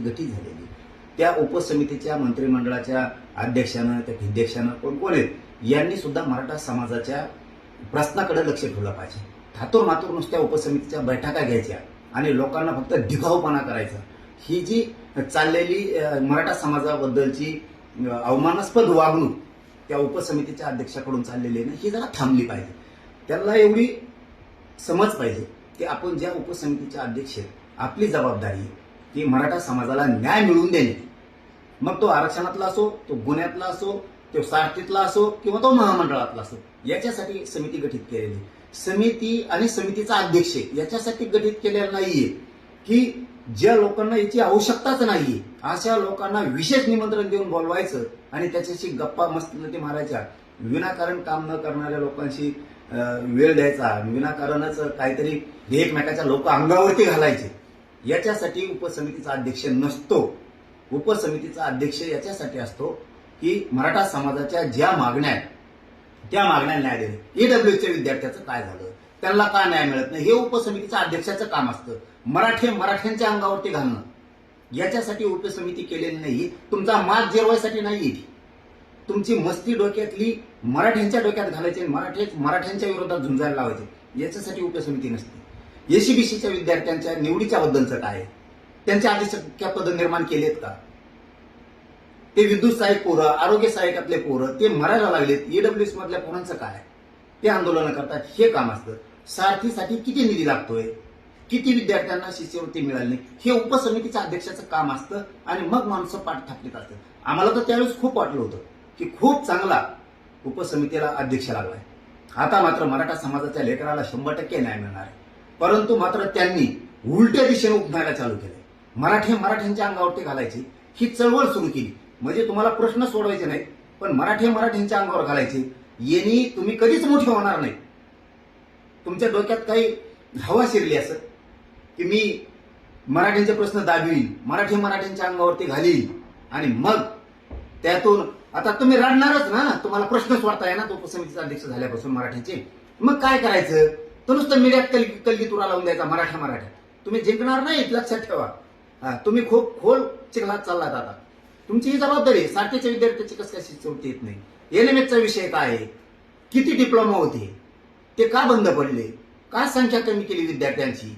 गठीत झालेली. त्या उपसमितीच्या मंत्रिमंडळाच्या अध्यक्षानं त्या अध्यक्षानं कोण आहेत यांनी सुद्धा मराठा समाजाच्या प्रश्नाकडे लक्ष ठेवलं पाहिजे. थातूर मातूर नुसत्या उपसमितीच्या बैठका घ्यायच्या आणि लोकांना फक्त दिखाऊपणा करायचा, ही जी चाललेली मराठा समाजाबद्दलची अवमानास्पद वागणूक त्या उपसमितीच्या अध्यक्षाकडून चाललेली आहे, ही जरा थांबली पाहिजे. त्यांना एवढी समज पाहिजे की आपण ज्या उपसमितीच्या अध्यक्ष आपली जबाबदारी की मराठा समाजाला न्याय मिळवून देणे, मग तो आरक्षणातला असो, तो गुन्ह्यातला असो, तो सारथीतला असो किंवा तो महामंडळातला असो, याच्यासाठी समिती गठीत केलेली. समिती आणि समितीचा अध्यक्ष याच्यासाठी गठीत केलेला नाहीये की ज्या लोकांना याची आवश्यकताच नाहीये अशा लोकांना विशेष निमंत्रण देऊन बोलवायचं आणि त्याच्याशी गप्पा मस्ती मारायच्या, विनाकारण काम न करणाऱ्या लोकांशी वेळ द्यायचा, विनाकारणच काहीतरी एकमेकाच्या लोक अंगावरती घालायचे, याच्यासाठी उपसमितीचा अध्यक्ष नसतो. उपसमितीचा अध्यक्ष याच्यासाठी असतो की मराठा समाजाच्या ज्या मागण्या आहेत त्या मागण्या न्याय देणे. ईडब्ल्यूच्या विद्यार्थ्याचं काय झालं, त्यांना का न्याय मिळत नाही, हे उपसमितीच्या अध्यक्षाचं काम असतं. मराठ्यांच्या अंगावरती घालणं याच्यासाठी उपसमिती केलेली नाही. तुमचा मात जिरवायसाठी नाही, तुमची मस्ती डोक्यातली मराठ्यांच्या डोक्यात घालायची, मराठ्यांच्या विरोधात झुंजायला लावायचे, याच्यासाठी उपसमिती नसते. एसीबीसीच्या विद्यार्थ्यांच्या निवडीच्या बद्दलचं काय, त्यांच्या अध्यक्ष पद निर्माण केलेत का? ते विद्युत सहाय्यक पोरं, आरोग्य सहाय्यकातले पोरं ते मरायला लागलेत, ईडब्ल्यूएस मधल्या पोरांचं काय, ते आंदोलन करतात, हे काम असतं. सारथीसाठी किती निधी लागतोय, किती विद्यार्थ्यांना शिष्यवृत्ती मिळाली नाही, हे उपसमितीच्या अध्यक्षाचं काम असतं. आणि मग माणसं पाठ थापलीत असतात. आम्हाला तर त्यावेळेस खूप वाटलं होतं की खूप चांगला उपसमितीला अध्यक्ष लागलाय, आता मात्र मराठा समाजाच्या लेकराला 100% न्याय मिळणार आहे. परंतु मात्र त्यांनी उलट्या दिशेने उठण्याला चालू केलंय. मराठ्यांच्या अंगावरती घालायची ही चळवळ सुरू केली. म्हणजे तुम्हाला प्रश्न सोडवायचे नाहीत, पण मराठ्यांच्या अंगावर घालायचे. यांनी तुम्ही कधीच मोठे होणार नाही. तुमच्या डोक्यात काही हवा शिरली असं की मी मराठ्यांचे प्रश्न दाबील, मराठ्यांच्या अंगावरती घालील आणि मग त्यातून आता तुम्ही रडणारच ना, तुम्हाला प्रश्न सोडताय ना तो उपसमितीचा अध्यक्ष झाल्यापासून मराठ्यांचे. मग काय करायचं, तर नुसतं मीडियात कलगीतुरा लावून द्यायचा मराठा. तुम्ही जिंकणार नाही, लक्षात ठेवा. तुम्ही खूप खोल चिखलात चाललात आता. तुमची ही जबाबदारी. सारथीच्या विद्यार्थ्याची कसं काय शिष्यवृत्ती येत नाही, एनएमएसचा विषय काय आहे, किती डिप्लोमा होते, ते का बंद पडले, का संख्या कमी केली विद्यार्थ्यांची,